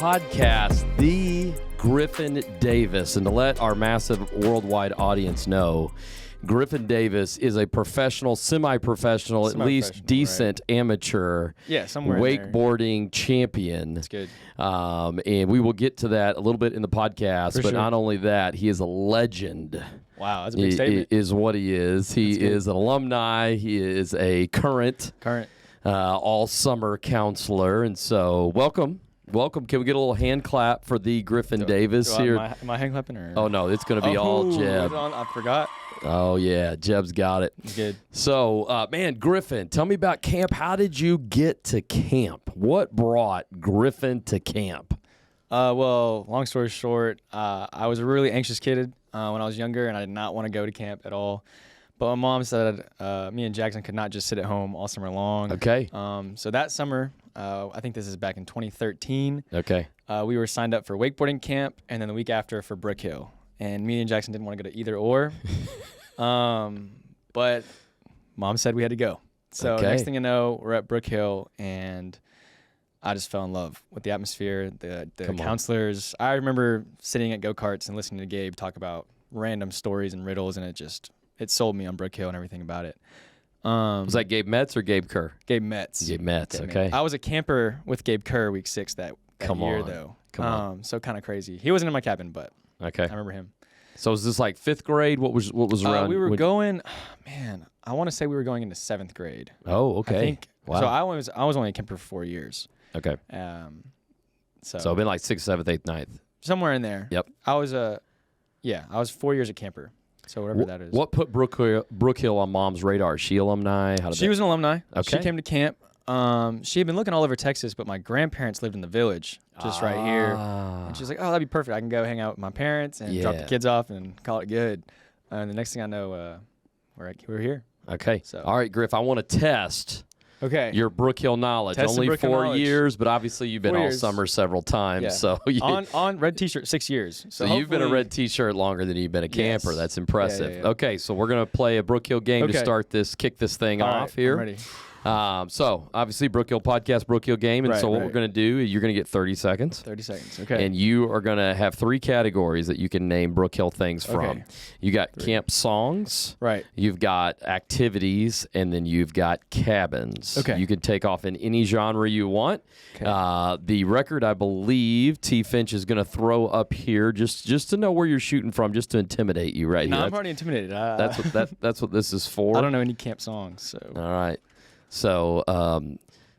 podcast, the Griffin Davis. And to let our massive worldwide audience know, Griffin Davis is a professional, semi-professional, at least decent amateur wakeboarding champion. That's good. And we will get to that a little bit in the podcast. But not only that, he is a legend. Wow, that's a big statement. Is what he is. He is an alumni. He is a current all-summer counselor. And so welcome. Welcome. Can we get a little hand clap for the Griffin Davis here? Am I hand clapping? Or? Oh, no, it's going to be all Jeb. I forgot. Oh, yeah, Jeb's got it. Good. So, man, Griffin, tell me about camp. How did you get to camp? What brought Griffin to camp? Well, long story short, I was a really anxious kid when I was younger, and I did not want to go to camp at all. But my mom said me and Jackson could not just sit at home all summer long. Okay. So that summer, I think this is back in 2013. Okay. We were signed up for wakeboarding camp, and then the week after for Brookhill. And me and Jackson didn't want to go to either or. But Mom said we had to go. So next thing you know, we're at Brookhill, and I just fell in love with the atmosphere, the counselors. I remember sitting at go-karts and listening to Gabe talk about random stories and riddles, and it sold me on Brookhill and everything about it. Was that Gabe Metz or Gabe Kerr? Gabe Metz. Gabe Metz, okay. I was a camper with Gabe Kerr week 6 that year, though. Come on. So kind of crazy. He wasn't in my cabin, but okay. I remember him. So was this like 5th grade? What was around? We were going, I want to say we were going into 7th grade. Oh, okay. I think. Wow. So I was only a camper for 4 years. Okay. So it'd been like 6th, 7th, 8th, 9th. Somewhere in there. Yep. I was 4 years a camper. So whatever that is. What put Brookhill on Mom's radar? Is she alumni? She was an alumni. Okay. She came to camp. She had been looking all over Texas, but my grandparents lived in the village, just right here. And she's like, "Oh, that'd be perfect. I can go hang out with my parents and drop the kids off and call it good." And the next thing I know, we're here. Okay. So. All right, Griff, I want to test your Brookhill knowledge. Only 4 years, but obviously you've been all summer several times. Yeah. So on red T-shirt 6 years. So you've been a red T-shirt longer than you've been a camper. Yes. That's impressive. Yeah. Okay, so we're gonna play a Brookhill game to kick this thing off here. I'm ready. So obviously Brookhill podcast, Brookhill game, and so what we're gonna do is you're gonna get 30 seconds. 30 seconds. Okay. And you are gonna have 3 categories that you can name Brookhill things from. Okay. You got camp songs. Right. You've got activities, and then you've got cabins. Okay. You can take off in any genre you want. Okay. The record, I believe, T. Finch is gonna throw up here just to know where you're shooting from, just to intimidate you right here. I'm already intimidated. That's what this is for. I don't know any camp songs, so. All right. So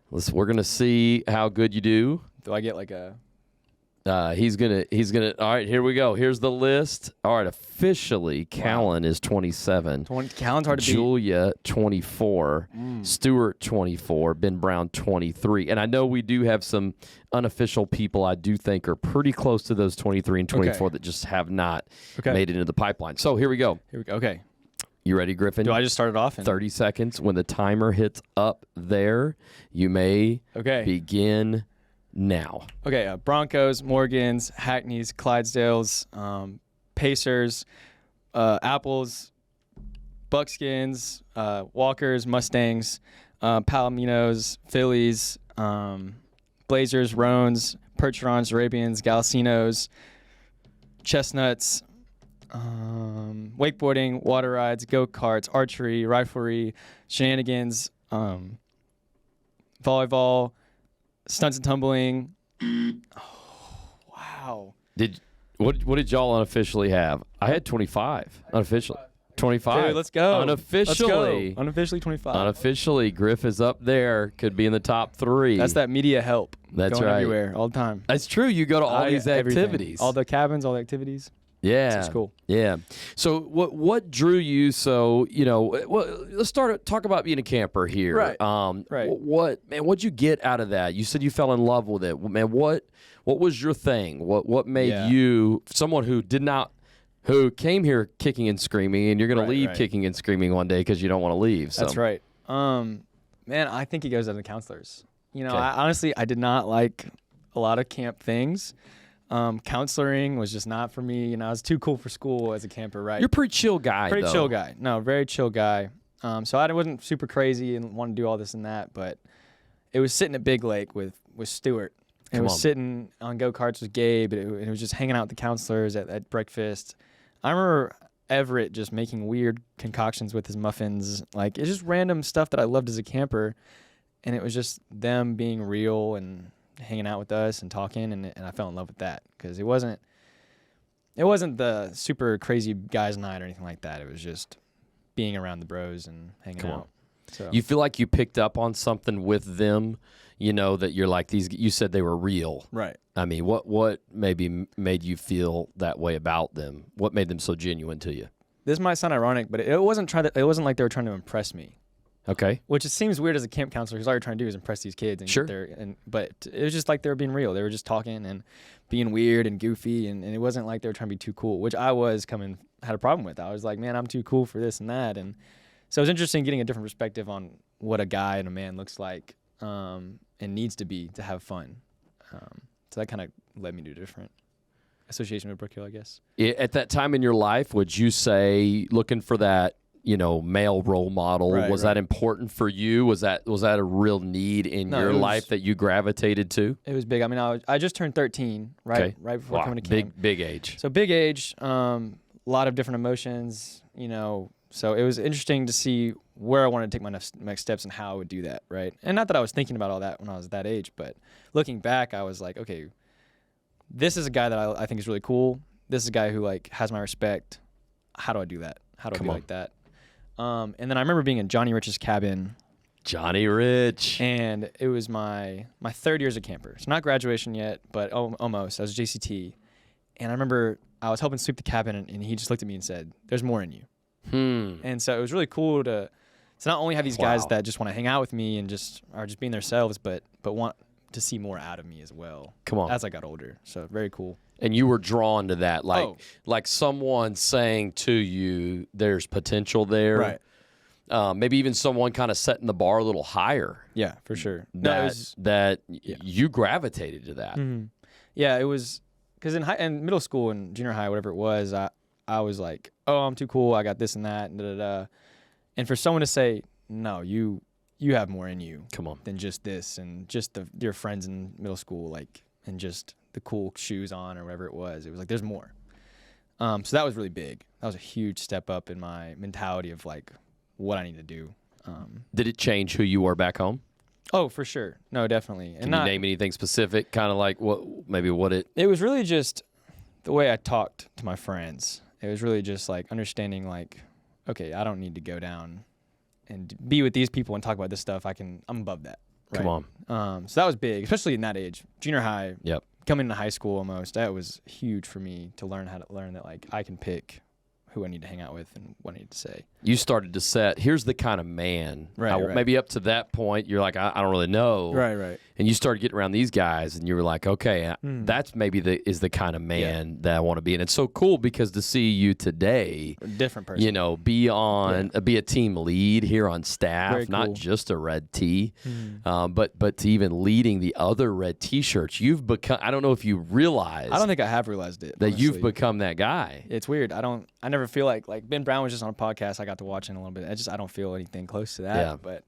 we're gonna see how good you do. Do I get like a? He's gonna. All right, here we go. Here's the list. All right, officially, Callan is 27. Callan's hard to beat. Julia 24. Stewart 24. Ben Brown 23. And I know we do have some unofficial people I do think are pretty close to those 23 and 24 that just have not made it into the pipeline. So here we go. Okay. You ready, Griffin? Do I just start it off? 30 seconds. When the timer hits up there, you may begin now. Okay, Broncos, Morgans, Hackneys, Clydesdales, Pacers, Apples, Buckskins, Walkers, Mustangs, Palominos, Phillies, Blazers, Roans, Percherons, Arabians, Galicinos, Chestnuts, wakeboarding, water rides, go-karts, archery, riflery, shenanigans, volleyball, stunts and tumbling. Oh, wow. What did y'all unofficially have? I had 25 unofficially. 25. Dude, let's go. Unofficially. Unofficially 25. Unofficially, Griff is up there. Could be in the top 3. That's that media help. That's going right. everywhere, all the time. That's true. You go to all these activities. All the cabins, all the activities. Yeah, it's cool. Yeah. So what drew you? So let's talk about being a camper here. Right. Right. What'd you get out of that? You said you fell in love with it. Man, what was your thing? What made you someone who came here kicking and screaming, and you're going to leave kicking and screaming one day because you don't want to leave? So. That's right. Man, I think it goes to the counselors. I did not like a lot of camp things. Counseling was just not for me. I was too cool for school as a camper, right? You're a pretty chill guy, Pretty chill guy. No, very chill guy. So I wasn't super crazy and want to do all this and that, but it was sitting at Big Lake with Stewart. It was sitting on go-karts with Gabe. It was just hanging out with the counselors at breakfast. I remember Everett just making weird concoctions with his muffins. Like, it's just random stuff that I loved as a camper. And it was just them being real and hanging out with us and talking. And I fell in love with that because it wasn't the super crazy guys night or anything like that. It was just being around the bros and hanging out. So. You feel like you picked up on something with them, that you're like, you said they were real. Right. I mean, what maybe made you feel that way about them? What made them so genuine to you? This might sound ironic, but it wasn't like they were trying to impress me. Okay. Which it seems weird as a camp counselor because all you're trying to do is impress these kids. And sure. But it was just like they were being real. They were just talking and being weird and goofy, and it wasn't like they were trying to be too cool, which I had a problem with. I was like, man, I'm too cool for this and that. And so it was interesting getting a different perspective on what a guy and a man looks like and needs to be to have fun. So that kind of led me to a different association with Brookhill, I guess. At that time in your life, would you say looking for that, male role model, was that important for you? Was that a real need in your life that you gravitated to? It was big. I mean, I just turned 13, right before coming to camp. Big age. So big age, a lot of different emotions, So it was interesting to see where I wanted to take my next steps and how I would do that, right? And not that I was thinking about all that when I was that age, but looking back, I was like, okay, this is a guy that I think is really cool. This is a guy who has my respect. How do I do that? How do I be like that? And then I remember being in Johnny Rich's cabin. Johnny Rich. And it was my third year as a camper. It's not graduation yet, but almost. I was JCT. And I remember I was helping sweep the cabin, and he just looked at me and said, "There's more in you." And so it was really cool to not only have these guys that just want to hang out with me and are just being themselves, but want to see more out of me as well. As I got older. So very cool. And you were drawn to that, like someone saying to you, "There's potential there." Right. Maybe even someone kind of setting the bar a little higher. Yeah, for sure. You gravitated to that. Mm-hmm. Yeah, it was because in middle school and junior high, whatever it was, I was like, oh, I'm too cool. I got this and that. And for someone to say, no, you have more in you than just this and just your friends in middle school, and just the cool shoes on or whatever it was. It was like, there's more. So that was really big. That was a huge step up in my mentality of what I need to do. Did it change who you were back home? Oh, for sure. No, definitely. Can you name anything specific? Kind of like what it... It was really just the way I talked to my friends. It was really just understanding okay, I don't need to go down and be with these people and talk about this stuff. I'm above that. Right? Come on. So that was big, especially in that age, junior high. Yep. Coming into high school almost, that was huge for me to learn that I can pick who I need to hang out with and what I need to say. You started to set, here's the kind of man. Right. Maybe up to that point, you're like, I don't really know. Right. And you started getting around these guys, and you were like, okay, that's maybe the kind of man that I want to be. And it's so cool because to see you today, a different person, be a team lead here on staff, not just a red tee, but to even leading the other red T-shirts, you've become. I don't know if you realize. I don't think I have realized it. That honestly. You've become that guy. It's weird. I never feel like Ben Brown was just on a podcast I got to watch in a little bit. I don't feel anything close to that. Yeah. But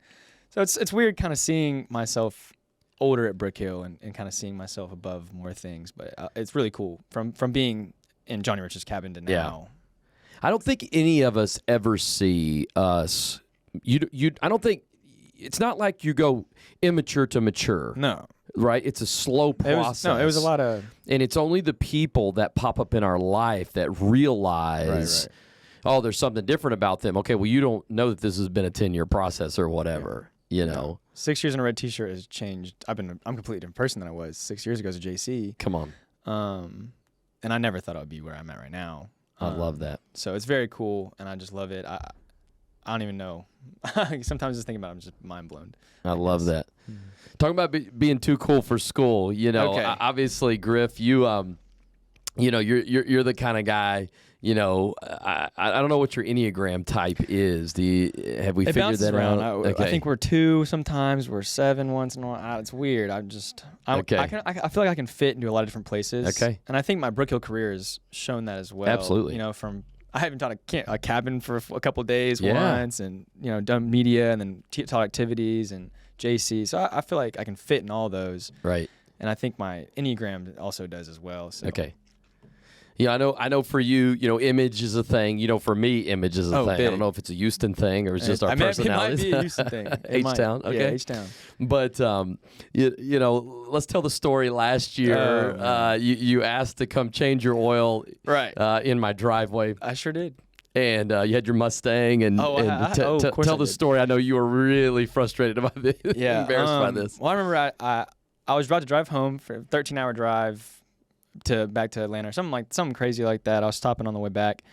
so it's weird kind of seeing myself older at Brookhill and kind of seeing myself above more things. But it's really cool from being in Johnny Rich's cabin to now. Yeah. I don't think any of us ever see us. I don't think it's not like you go immature to mature. No. Right? It's a slow process. It was a lot of... And it's only the people that pop up in our life that realize, oh, there's something different about them. Okay, well, you don't know that this has been a 10-year process or whatever, you know. 6 years in a red T-shirt has changed. I'm a completely different person than I was 6 years ago as a JC. Come on. And I never thought I would be where I'm at right now. I love that. So it's very cool, and I just love it. I don't even know. Sometimes just thinking about it, I'm just mind blown. I love that. Talking about being too cool for school, obviously, Griff, you're the kind of guy. I don't know what your Enneagram type is. Have we figured that out? I think we're 2 sometimes. We're 7 once in a while. It's weird. I feel like I can fit into a lot of different places. Okay. And I think my Brookhill career has shown that as well. Absolutely. I haven't taught a cabin for a couple of days once, and done media and then taught activities and JC. So I feel like I can fit in all those. Right. And I think my Enneagram also does as well. So. Okay. Yeah, I know for you, image is a thing. For me, image is a thing. Big. I don't know if it's a Houston thing or it's just our personalities. It might be a Houston thing. H-Town, okay. Yeah, H-Town. But, let's tell the story. Last year, you asked to come change your oil in my driveway. I sure did. And you had your Mustang, and tell the story. I know you were really frustrated about this, embarrassed by this. Well, I remember I was about to drive home for a 13-hour drive back to Atlanta or something crazy like that. I was stopping on the way back,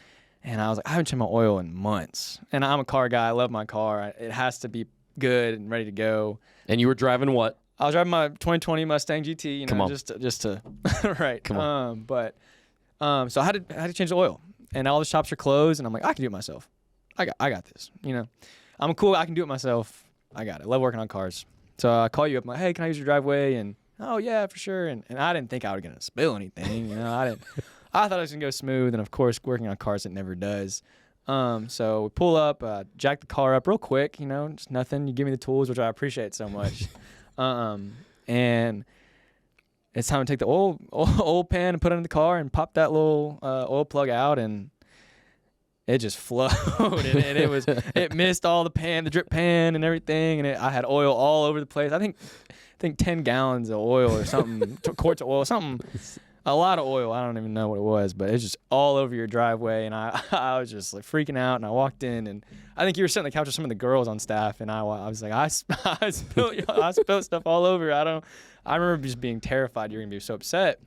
and I was like, I haven't changed my oil in months. And I'm a car guy. I love my car. It has to be good and ready to go. And you were driving what? I was driving my 2020 Mustang GT. Come on. just to right. Come on. So I had to change the oil, and all the shops are closed, and I'm like, I can do it myself. I got this. I'm cool. I can do it myself. I got it. I love working on cars. So I call you up. I'm like, hey, can I use your driveway? And oh yeah, for sure. And I didn't think I was gonna spill anything. I thought it was gonna go smooth. And of course, working on cars, it never does. So we pull up, jack the car up real quick. Just nothing. You give me the tools, which I appreciate so much. And it's time to take the oil pan and put it in the car and pop that little oil plug out, and it just flowed. and it missed all the drip pan and everything. And I had oil all over the place. I think 10 gallons of oil or something, quarts of oil, something, a lot of oil. I don't even know what it was, but it's just all over your driveway. And I was just like freaking out. And I walked in, and I think you were sitting on the couch with some of the girls on staff. And I was like, I spilled stuff all over. I remember just being terrified you're going to be so upset.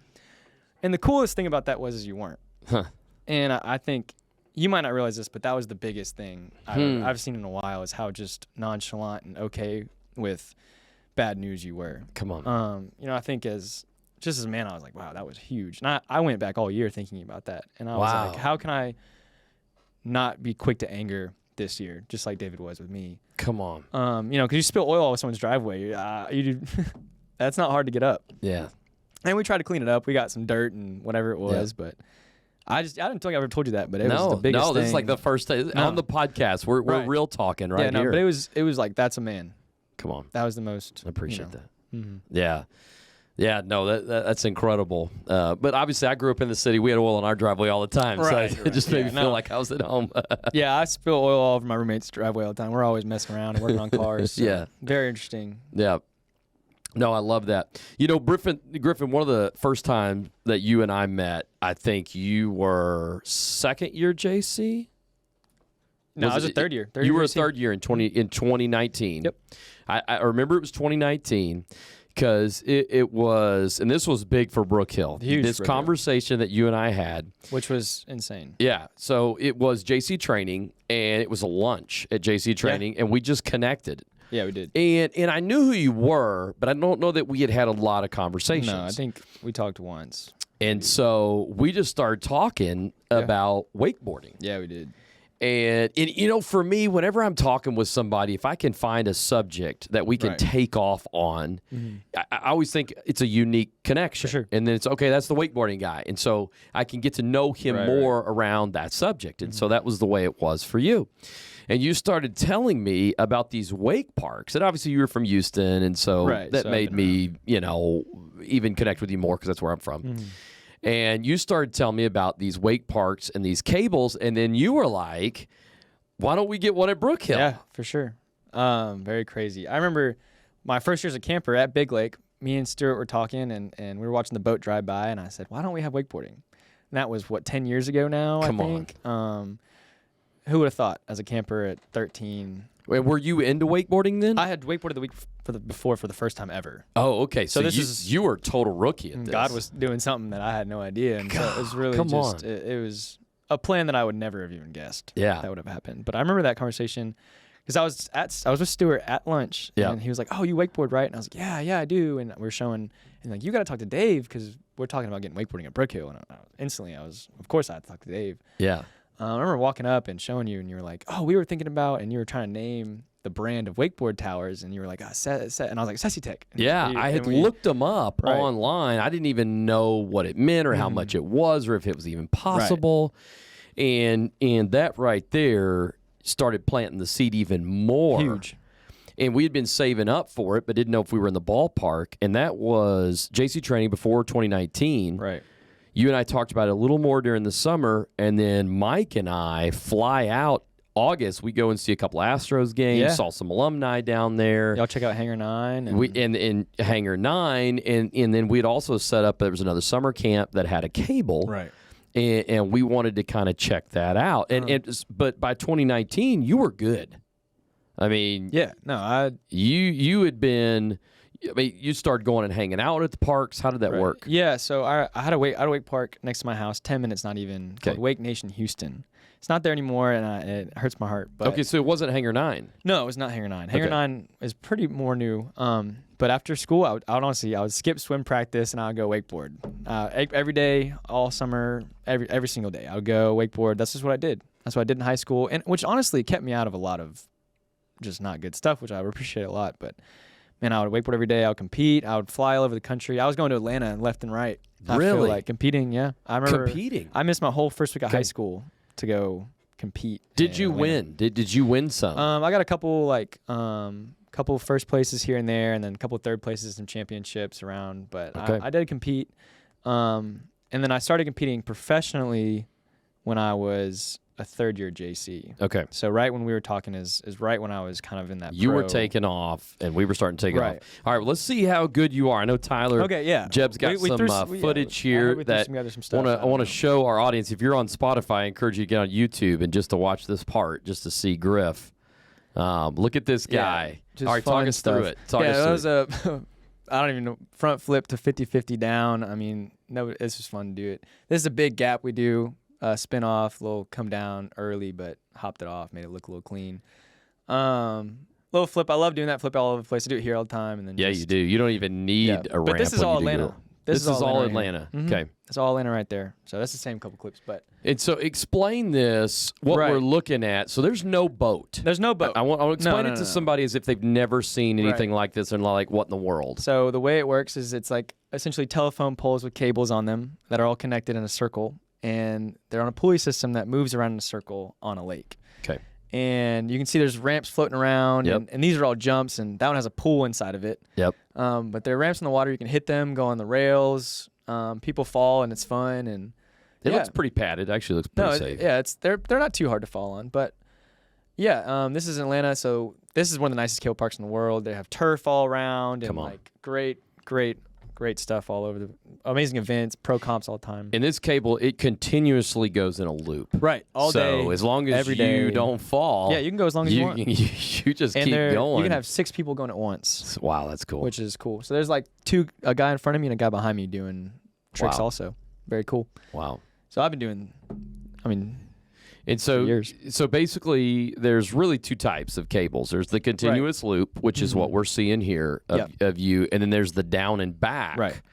And the coolest thing about that was you weren't. Huh. And I think you might not realize this, but that was the biggest thing I've seen in a while, is how just nonchalant and okay with bad news you were. Come on. I think as a man, I was like, wow, that was huge. And I went back all year thinking about that. And I was like, how can I not be quick to anger this year, just like David was with me? Come on. Because you spill oil over someone's driveway. That's not hard to get up. Yeah. And we tried to clean it up. We got some dirt and whatever it was, but I didn't think I ever told you that, but it was the biggest thing. No, this is like the first thing on the podcast. We're real talking right here. But it was like, that's a man. Come on. That was the most. I appreciate that. Mm-hmm. Yeah. Yeah, no, that's incredible. But obviously, I grew up in the city. We had oil in our driveway all the time, so it just made me feel like I was at home. Yeah, I spill oil all over my roommate's driveway all the time. We're always messing around and working on cars. So yeah. Very interesting. Yeah. No, I love that. Griffin, one of the first times that you and I met, I think you were second year JC? No, I was a third year. You were a third year in 2019. Yep. I remember it was 2019 because it was, and this was big for Brookhill. Huge. This conversation that you and I had. Which was insane. Yeah. So it was JC training, and it was a lunch at JC training, and we just connected. Yeah, we did. And I knew who you were, but I don't know that we had a lot of conversations. No, I think we talked once. And so we just started talking about wakeboarding. Yeah, we did. And for me, whenever I'm talking with somebody, if I can find a subject that we can take off on, I always think it's a unique connection. For sure. And then it's, okay, that's the wakeboarding guy. And so I can get to know him more around that subject. And so that was the way it was for you. And you started telling me about these wake parks. And obviously you were from Houston, and so that made me, even connect with you more because that's where I'm from. Mm-hmm. And you started telling me about these wake parks and these cables, and then you were like, why don't we get one at Brookhill? Yeah, for sure. Very crazy. I remember my first year as a camper at Big Lake, me and Stuart were talking, and we were watching the boat drive by, and I said, why don't we have wakeboarding? And that was, 10 years ago now, I think? Who would have thought as a camper at 13? Wait, were you into wakeboarding then? I had wakeboarded the week before for the first time ever. Oh, okay. So you were a total rookie at this. God was doing something that I had no idea. And so it was really it was a plan that I would never have even guessed that would have happened. But I remember that conversation because I was with Stuart at lunch, and he was like, oh, you wakeboard, right? And I was like, yeah, I do. And we're showing, and like, you got to talk to Dave because we're talking about getting wakeboarding at Brookhill. And instantly of course I had to talk to Dave. Yeah. I remember walking up and showing you, and you were like, oh, we were thinking about, and you were trying to name the brand of wakeboard towers, and you were like, and I was like, Sessitech. Yeah, I had looked them up online. I didn't even know what it meant or how much it was or if it was even possible. And that right there started planting the seed even more. Huge. And we had been saving up for it, but didn't know if we were in the ballpark. And that was JC training before 2019. Right. You and I talked about it a little more during the summer, and then Mike and I fly out August. We go and see a couple Astros games, saw some alumni down there. Y'all check out Hangar 9. And Hangar 9, and then we'd also set up, there was another summer camp that had a cable. Right. And we wanted to kind of check that out. But by 2019, you were good. I mean, you had been. I mean, you started going and hanging out at the parks. How did that work? Yeah, so I had a wake park next to my house, 10 minutes, not even, called Wake Nation Houston. It's not there anymore, and it hurts my heart. But okay, so it wasn't Hangar 9. No, it was not Hangar 9. Hangar 9 is pretty more new. But after school, I would skip swim practice, and I would go wakeboard. Every day, all summer, every single day. I would go wakeboard. That's just what I did. That's what I did in high school, and which honestly kept me out of a lot of just not good stuff, which I appreciate a lot. But man, I would wakeboard every day. I would compete. I would fly all over the country. I was going to Atlanta and left and right. Really? I feel like competing, yeah. I remember competing. I missed my whole first week of high school to go compete. Did you win? Did you win some? I got a couple first places here and there, and then a couple third places and championships around. But I did compete. And then I started competing professionally when I was a third year JC. Okay. So right when we were talking is right when I was kind of in that. You were taking off, and we were starting to take off. All right, well, let's see how good you are. I know Tyler. Okay, yeah. Jeb's got some footage here that I want to show our audience. If you're on Spotify, I encourage you to get on YouTube and just to watch this part, just to see Griff. Look at this guy. All right, talk us through it. That was a I don't even know, front flip to 50-50 down. I mean, no, it's just fun to do it. This is a big gap we do. Spin off, little come down early, but hopped it off, made it look a little clean. Little flip. I love doing that flip all over the place. I do it here all the time. And then you do. You don't even need a ramp. But this is all Atlanta. This is all Atlanta. Mm-hmm. Okay. It's all Atlanta right there. So that's the same couple clips. And so explain this, what we're looking at. So there's no boat. There's no boat. I want to explain it to somebody as if they've never seen anything like this and like, what in the world? So the way it works is it's like essentially telephone poles with cables on them that are all connected in a circle. And they're on a pulley system that moves around in a circle on a lake. Okay. And you can see there's ramps floating around, and these are all jumps, and that one has a pool inside of it. Yep. But there are ramps in the water. You can hit them, go on the rails. People fall, and it's fun. And it looks pretty padded. Actually, looks pretty safe. Yeah, they're not too hard to fall on. But yeah, this is Atlanta, so this is one of the nicest cable parks in the world. They have turf all around, and like great stuff all over, the amazing events, pro comps all the time. And this cable, it continuously goes in a loop. Right, all day. So as long as you don't fall. Yeah, you can go as long as you want. You just keep going. You can have 6 people going at once. Wow, that's cool. Which is cool. So there's like a guy in front of me and a guy behind me doing tricks also. Very cool. Wow. So I've been doing, and so, years. So basically, there's really 2 types of cables. There's the continuous loop, which is what we're seeing here of you, and then there's the down and back,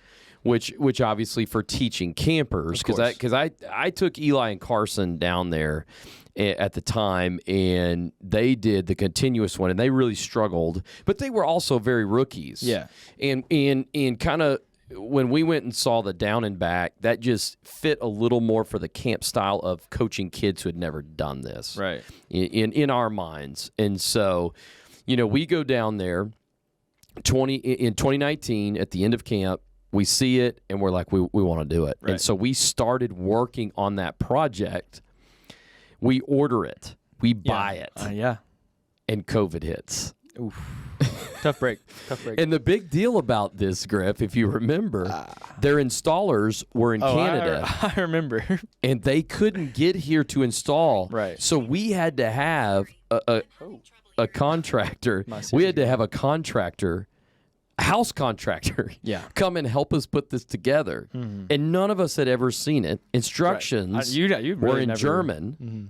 which obviously for teaching campers, because I took Eli and Carson down there at the time, and they did the continuous one, and they really struggled, but they were also very rookies. Yeah, and kind of. When we went and saw the down and back, that just fit a little more for the camp style of coaching kids who had never done this, right? In our minds, and so, we go down there. In 2019 at the end of camp, we see it and we're like, we want to do it, and so we started working on that project. We order it, we buy it, and COVID hits. Oof. Tough break. And the big deal about this, Griff, if you remember, their installers were in Canada. I remember. And they couldn't get here to install. Right. So we had to have a contractor. We had to have a contractor, house contractor, come and help us put this together. Mm-hmm. And none of us had ever seen it. Instructions were in German. Mm-hmm.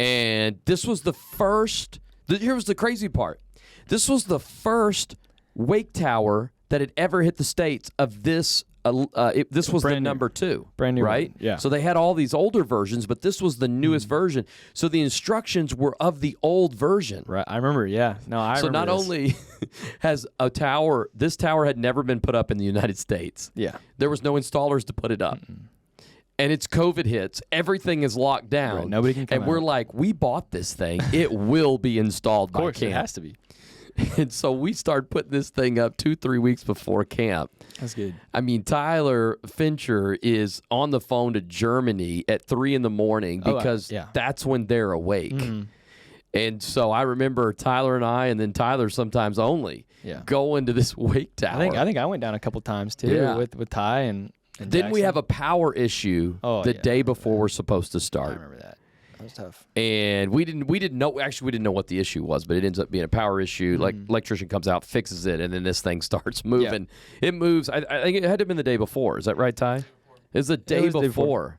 And this was the first. Here was the crazy part. This was the first wake tower that had ever hit the States of this. This was the number 2. Brand new. Right? Yeah. So they had all these older versions, but this was the newest version. So the instructions were of the old version. Right. I remember, yeah. No, I remember. So not only has this tower had never been put up in the United States. Yeah. There was no installers to put it up. Mm-mm. And it's COVID hits. Everything is locked down. Right. Nobody can come out. And we're like, we bought this thing. It will be installed by camp. Of course, it has to be. And so we started putting this thing up 2-3 weeks before camp. That's good. I mean, Tyler Fincher is on the phone to Germany at 3 in the morning because that's when they're awake. Mm-hmm. And so I remember Tyler and I, and then Tyler sometimes only, go into this wake tower. I think I went down a couple times too with Ty and then Jackson. we have a power issue the day before we're supposed to start. I remember that. That was tough. And we didn't know what the issue was, but it ends up being a power issue. Like electrician comes out, fixes it, and then this thing starts moving. Yeah. It moves. I think it had to have been the day before. Is that right, Ty? It's the day before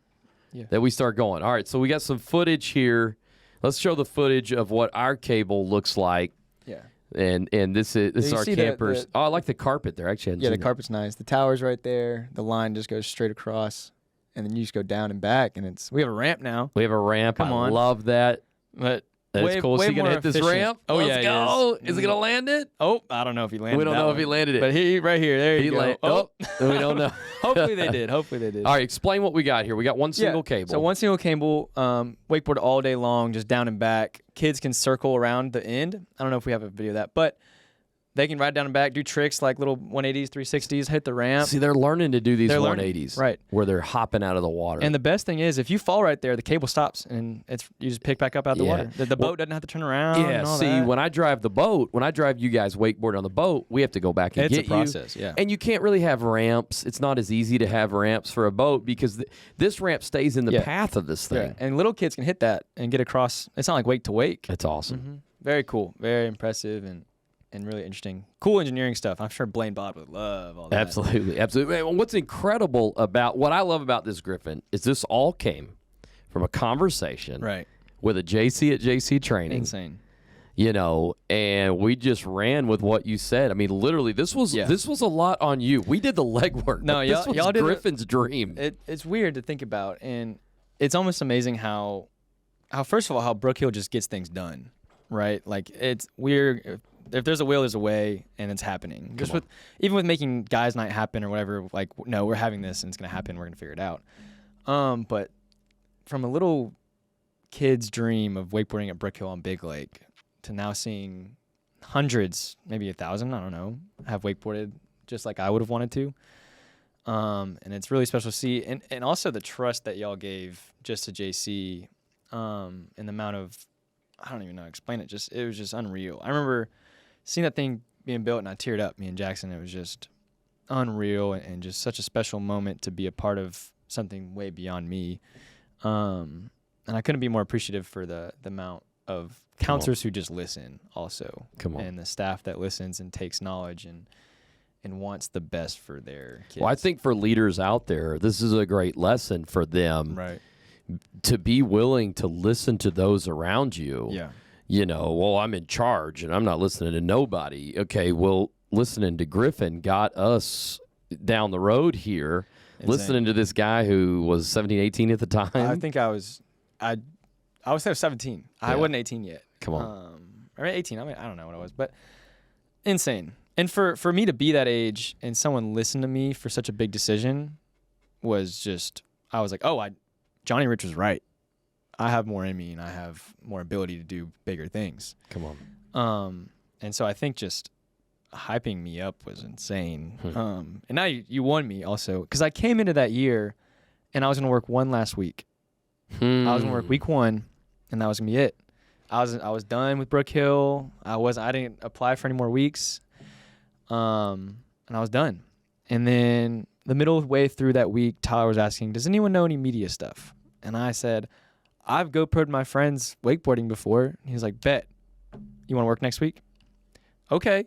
that we start going. All right, so we got some footage here. Let's show the footage of what our cable looks like. Yeah. And this is our campers. I like the carpet there. Actually, the carpet's nice. The tower's right there. The line just goes straight across, and then you just go down and back. And we have a ramp now. We have a ramp. Come on. I love that. But that's cool. Is he gonna hit this ramp? Oh, Let's go. Is he gonna land it? Oh, I don't know if he landed it. We don't know if he landed it. But right here. There you go. We don't know. Hopefully they did. All right, explain what we got here. We got one single cable. So one single cable, wakeboard all day long, just down and back. Kids can circle around the end. I don't know if we have a video of that, but they can ride down and back, do tricks like little 180s, 360s, hit the ramp. See, they're learning to do these 180s, right? Where they're hopping out of the water. And the best thing is, if you fall right there, the cable stops and you just pick back up out of the water. The boat doesn't have to turn around. Yeah. And all see, that. when I drive you guys wakeboard on the boat, we have to go back and get you. It's a process. Yeah. And you can't really have ramps. It's not as easy to have ramps for a boat because this ramp stays in the path of this thing. Yeah. And little kids can hit that and get across. It's not like wake to wake. That's awesome. Mm-hmm. Very cool. Very impressive and really interesting. Cool engineering stuff. I'm sure Blaine Bob would love all that. Absolutely. What's incredible about what I love about this, Griffin, is this all came from a conversation with a JC at JC Training. Insane. And we just ran with what you said. I mean, literally, this was a lot on you. We did the legwork. No, this was Griffin's dream. It's weird to think about, and it's almost amazing how first of all, how Brookhill just gets things done, right? Like, it's weird. If there's a will, there's a way, and it's happening. Even with making guys' night happen or whatever, like, no, we're having this, and it's gonna happen. We're gonna figure it out. But from a little kid's dream of wakeboarding at Brookhill on Big Lake to now seeing hundreds, maybe 1,000, I don't know, have wakeboarded just like I would have wanted to. And it's really special to see, and also the trust that y'all gave just to JC, and the amount of, I don't even know how to explain it. It was just unreal. I remember seeing that thing being built, and I teared up, me and Jackson. It was just unreal and just such a special moment to be a part of something way beyond me. And I couldn't be more appreciative for the amount of counselors who just listen also. And the staff that listens and takes knowledge and wants the best for their kids. Well, I think for leaders out there, this is a great lesson for them. Right. To be willing to listen to those around you. Yeah. I'm in charge and I'm not listening to nobody. Okay, well, listening to Griffin got us down the road here. Insane. Listening to this guy who was 17, 18 at the time. I think I was 17. I wasn't 18 yet. Come on. Or 18. I don't know what I was, but insane. And for me to be that age and someone listen to me for such a big decision was just, I was like, Johnny Rich was right. I have more in me and I have more ability to do bigger things. Come on. And so I think just hyping me up was insane. And now you won me also, because I came into that year and I was going to work one last week. I was going to work week 1 and that was going to be it. I was done with Brookhill. I didn't apply for any more weeks. And I was done. And then the middle way through that week, Tyler was asking, does anyone know any media stuff? And I said, I've GoPro'd my friends wakeboarding before. He was like, bet. You want to work next week? Okay.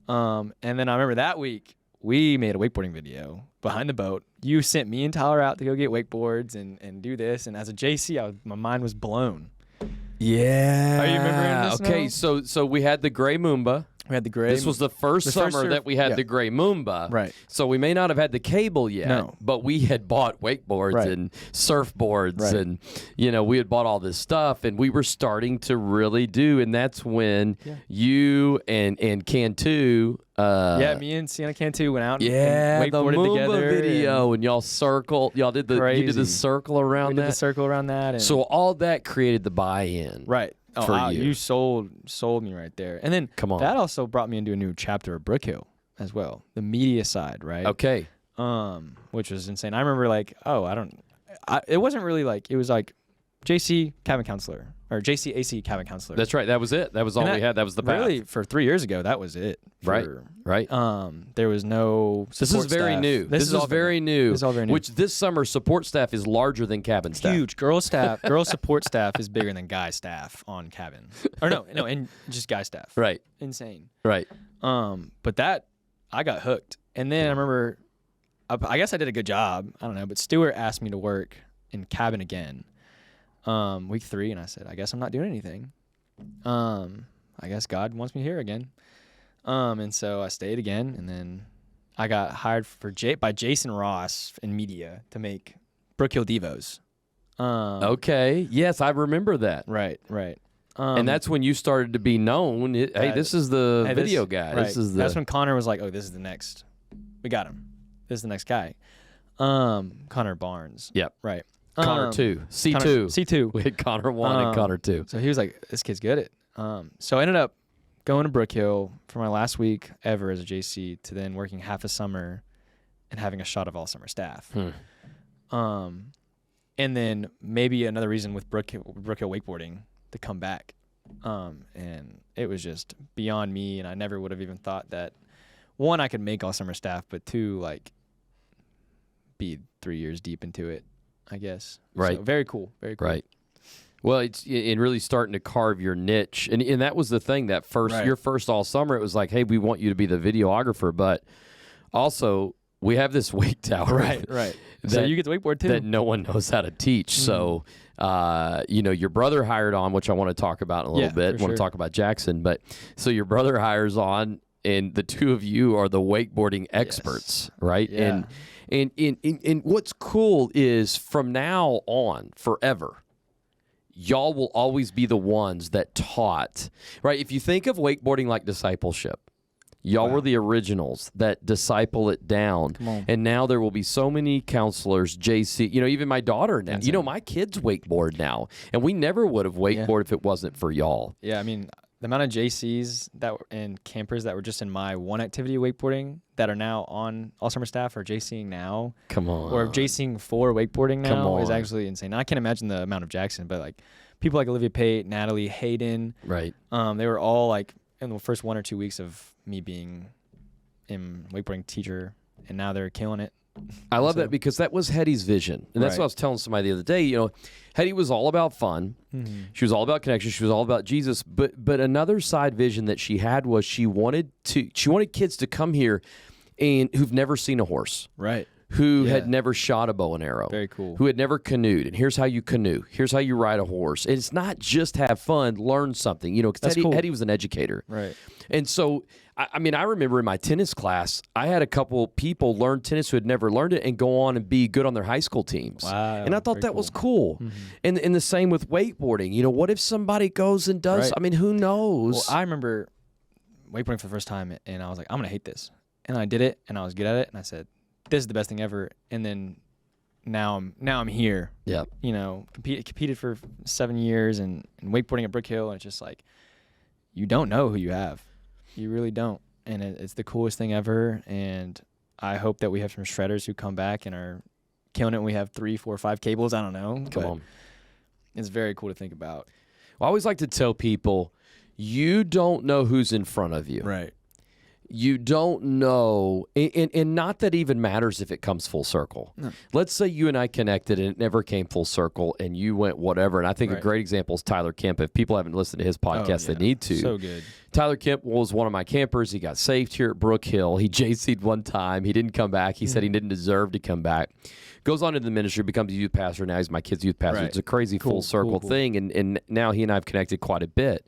And then I remember that week, we made a wakeboarding video behind the boat. You sent me and Tyler out to go get wakeboards and do this. And as a JC, my mind was blown. Yeah. Are you remembering this? Okay, so we had the Gray Moomba. We had the Gray. This was the first summer that we had the Gray Moomba. Right. So we may not have had the cable yet, but we had bought wakeboards and surfboards and, we had bought all this stuff and we were starting to really do. And that's when you and Cantu. Me and Sienna Cantu went out and wakeboarded the Moomba together. video and y'all circle. Y'all did the circle around that. We did the circle around that. So all that created the buy-in. Right. for you. You sold me right there. And then that also brought me into a new chapter of Brookhill as well, the media side, right? Okay. Which was insane. I remember like, it wasn't really like, it was like JC cabin counselor or JCAC cabin counselor. That's right. That was it. That was all we had. That was the path. Really, for 3 years ago, that was it. Right. There was no support This is very staff. new. This is all very new. This is all very new. Which this summer, support staff is larger than cabin staff. Huge. Girl support staff is bigger than guy staff on cabin. Or no, and just guy staff. Right. Insane. Right. But that, I got hooked. And then I remember, I guess I did a good job. I don't know. But Stuart asked me to work in cabin again. Week 3, and I said, I guess I'm not doing anything. I guess God wants me here again. And so I stayed again, and then I got hired by Jason Ross in media to make Brookhill Devos. Okay. Yes, I remember that. Right. And that's when you started to be known. Hey, this is the video guy. Right. That's when Connor was like, oh, this is the next. We got him. This is the next guy. Connor Barnes. Yep. Right. Connor 2. C2. C2. We had Connor 1 and Connor 2. So he was like, this kid's good at it. So I ended up going to Brookhill for my last week ever as a JC to then working half a summer and having a shot of all summer staff. And then maybe another reason with Brookhill wakeboarding to come back. And it was just beyond me, and I never would have even thought that, one, I could make all summer staff, but two, like, be 3 years deep into it, I guess. Right. So very cool. Very cool. Right. Well, it's in really starting to carve your niche. And that was the thing, that your first all summer, it was like, hey, we want you to be the videographer, but also we have this wake tower. Right. So you get to wakeboard too. That no one knows how to teach. So, your brother hired on, which I want to talk about in a little bit. I want to talk about Jackson. But so your brother hires on, and the two of you are the wakeboarding experts, right? Yeah. And what's cool is from now on, forever, y'all will always be the ones that taught, right? If you think of wakeboarding like discipleship, y'all were the originals that disciple it down. And now there will be so many counselors, JC, even my daughter now. My kids wakeboard now. And we never would have wakeboard if it wasn't for y'all. Yeah, I mean, the amount of JCs and campers that were just in my one activity wakeboarding that are now on all summer staff or JCing now. Come on. Or JCing for wakeboarding now is actually insane. Now, I can't imagine the amount of Jackson, but like people like Olivia Pate, Natalie, Hayden. Right. They were all like in the first 1 or 2 weeks of me being in wakeboarding teacher, and now they're killing it. I love that because that was Hetty's vision. And that's what I was telling somebody the other day. Hetty was all about fun. Mm-hmm. She was all about connection. She was all about Jesus. But another side vision that she had was she wanted kids to come here and who've never seen a horse. Right. Who had never shot a bow and arrow. Very cool. Who had never canoed. And here's how you canoe. Here's how you ride a horse. And it's not just have fun, learn something. Because Hetty was an educator. Right. And so, I remember in my tennis class, I had a couple people learn tennis who had never learned it and go on and be good on their high school teams. Wow. And I thought that was cool. Mm-hmm. And the same with wakeboarding. What if somebody goes and does, who knows? Well, I remember wakeboarding for the first time, and I was like, I'm going to hate this. And I did it, and I was good at it, and I said, this is the best thing ever. And then now I'm here. Yeah. Competed for 7 years and wakeboarding at Brookhill, and it's just like, you don't know who you have. You really don't. And it's the coolest thing ever. And I hope that we have some shredders who come back and are killing it. We have 3, 4, 5 cables. I don't know. Come on. It's very cool to think about. Well, I always like to tell people, you don't know who's in front of you. Right. You don't know, and not that even matters if it comes full circle. No. Let's say you and I connected and it never came full circle and you went whatever. And I think a great example is Tyler Kemp. If people haven't listened to his podcast, they need to. So good. Tyler Kemp was one of my campers. He got saved here at Brookhill. He JC'd one time. He didn't come back. He said he didn't deserve to come back. Goes on into the ministry, becomes a youth pastor. Now he's my kid's youth pastor. It's a crazy full circle thing. And now he and I have connected quite a bit.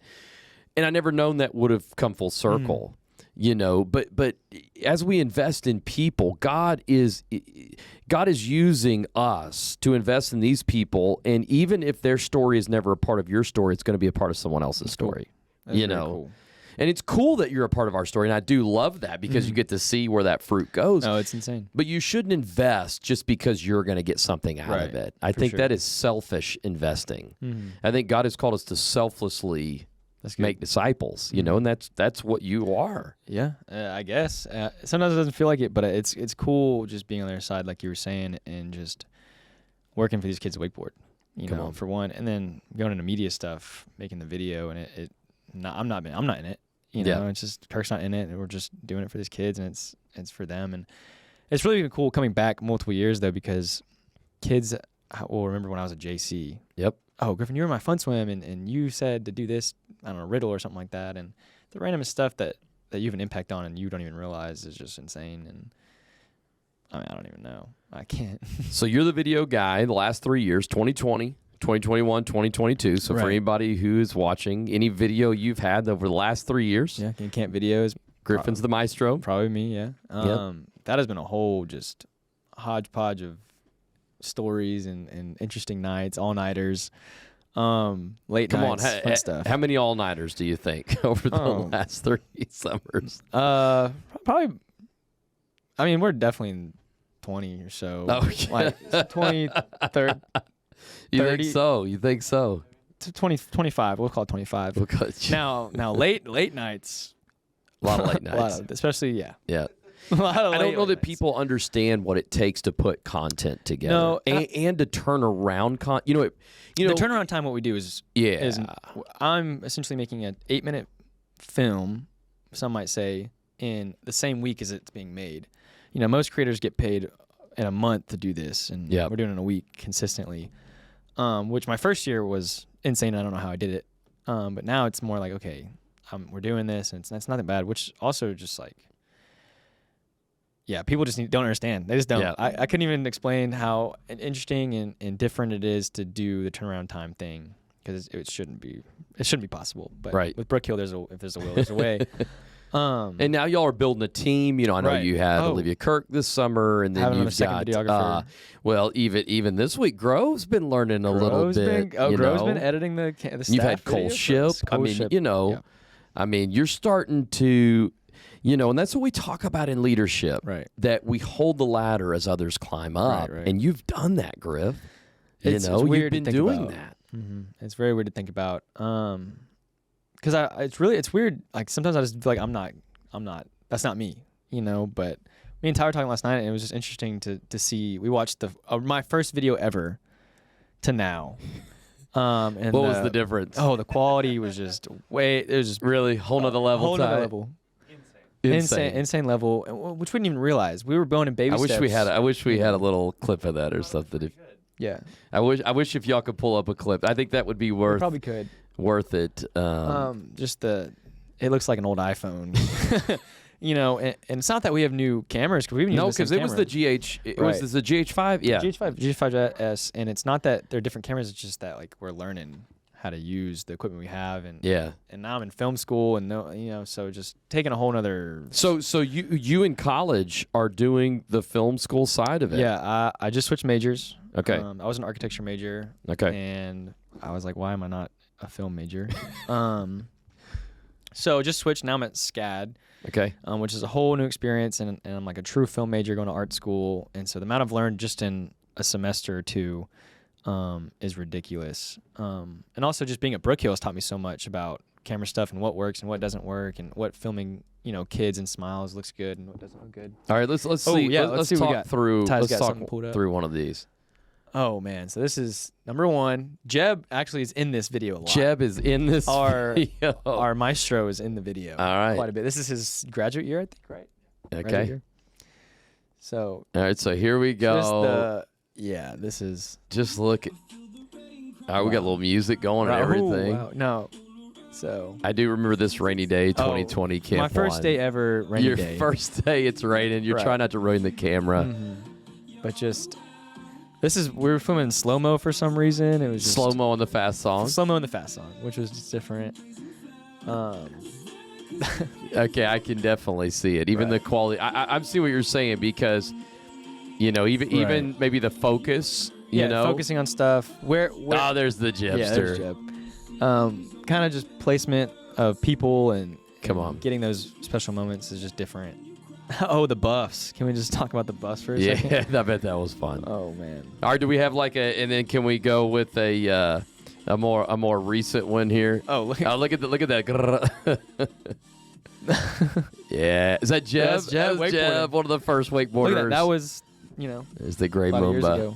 And I never known that would have come full circle. But as we invest in people, God is using us to invest in these people, and even if their story is never a part of your story, it's going to be a part of someone else's story. That's very cool. And it's cool that you're a part of our story, and I do love that because you get to see where that fruit goes. Oh, it's insane. But you shouldn't invest just because you're going to get something out of it. I think that is selfish investing. I think God has called us to selflessly make disciples, you know, and that's what you are. Yeah, I guess. Sometimes it doesn't feel like it, but it's cool just being on their side, like you were saying, and just working for these kids at Wakeboard, you know, for one, and then going into media stuff, making the video, and I'm not in it. You know, it's just Kirk's not in it, and we're just doing it for these kids, and it's for them, and it's really cool coming back multiple years though, because kids will remember when I was at JC. Yep. Oh, Griffin, you were in my fun swim, and you said to do this, I don't know, riddle or something like that, and the randomest stuff that you have an impact on and you don't even realize is just insane. And I mean, I don't even know. I can't. So you're the video guy the last 3 years, 2020. 2021, 2022. So for anybody who is watching, any video you've had over the last 3 years. Yeah, Camp Videos. Griffin's the maestro. Probably me, yeah. That has been a whole just hodgepodge of stories and interesting nights, all-nighters, late nights, fun stuff. How many all-nighters do you think over the last 3 summers? Probably, I mean, we're definitely in 20 or so. Okay. Like 20, 30. You think so? You think so? 20, 25. We'll call it 25. Now, late nights. A lot of late nights. Especially, yeah. I don't know that people understand what it takes to put content together. No, and to turn around the turnaround time. What we do is I'm essentially making an 8-minute film. Some might say in the same week as it's being made. You know, most creators get paid in a month to do this, and we're doing it in a week consistently. Which my first year was insane. I don't know how I did it. But now it's more like, okay, we're doing this, and it's not that bad. Which also just like, people just don't understand. They just don't. Yeah. I couldn't even explain how interesting and different it is to do the turnaround time thing, because it shouldn't be possible. But with Brookhill, if there's a will, there's a way. And now y'all are building a team. You know, I know you had Olivia Kirk this summer, and then you've got videographer. Well, even this week, Grove's been learning a little bit. Grove's been editing the staff. You've had Cole Ship. I mean, you know, I mean, you're starting to, you know, and that's what we talk about in leadership. Right. That we hold the ladder as others climb up, and you've done that, Griff. It's you've been doing that. Mm-hmm. It's very weird to think about. Because it's weird. Like sometimes I just feel like I'm not. That's not me, you know. But me and Ty were talking last night, and it was just interesting to see. We watched my first video ever to now. And what was the difference? Oh, the quality was just it was just really whole nother level. Whole nother level. Insane level, which we didn't even realize. We were going in baby steps. I wish we had a little clip of that or something. Yeah. I wish if y'all could pull up a clip. I think that would be worth. We probably could. Worth it. It looks like an old iPhone, you know, and it's not that we have new cameras, because we've used because it was the GH. Was the GH5? Yeah, GH5S, and it's not that they're different cameras. It's just that like we're learning how to use the equipment we have, and now I'm in film school, and so just taking a whole nother. So you in college are doing the film school side of it. Yeah, I just switched majors. Okay, I was an architecture major. Okay, and I was like, why am I not a film major? So just switched. Now I'm at SCAD. Okay. Which is a whole new experience, and I'm like a true film major going to art school, and so the amount I've learned just in a semester or two is ridiculous. And also just being at Brookhill has taught me so much about camera stuff and what works and what doesn't work, and what filming, kids and smiles looks good and what doesn't look good. All right, let's see. Yeah, let's talk through. Let's talk through one of these. Oh man, so this is number one. Jeb actually is in this video a lot. Jeb is in this video. Our maestro is in the video. All right. Quite a bit. This is his graduate year, I think, right? Okay. So. All right, so here we go. This is. Just look at. All right, we got a little music going and everything. Wow. No. So. I do remember this rainy day, 2020 Camp 1. My first day ever rainy day. Your first day, it's raining. You're trying not to ruin the camera. Mm-hmm. But just. We were filming in slow-mo for some reason. It was just slow-mo on the fast song. Slow-mo on the fast song, which was just different. Okay, I can definitely see it. Even the quality. I'm seeing what you're saying, because, even maybe the focus. You know, focusing on stuff. Where there's the Jebster. Yeah, there's Jeb. Kind of just placement of people and Come on. Getting those special moments is just different. Oh, the buffs. Can we just talk about the buffs for a second? Yeah, I bet that was fun. Oh, man. All right, do we have and then can we go with a more recent one here? Oh, look at that. Yeah. Is that Jeb? That's Jeb, That was Jeb, one of the first wakeboarders. Look at that was, There's the Great a lot of years Moomba. ago.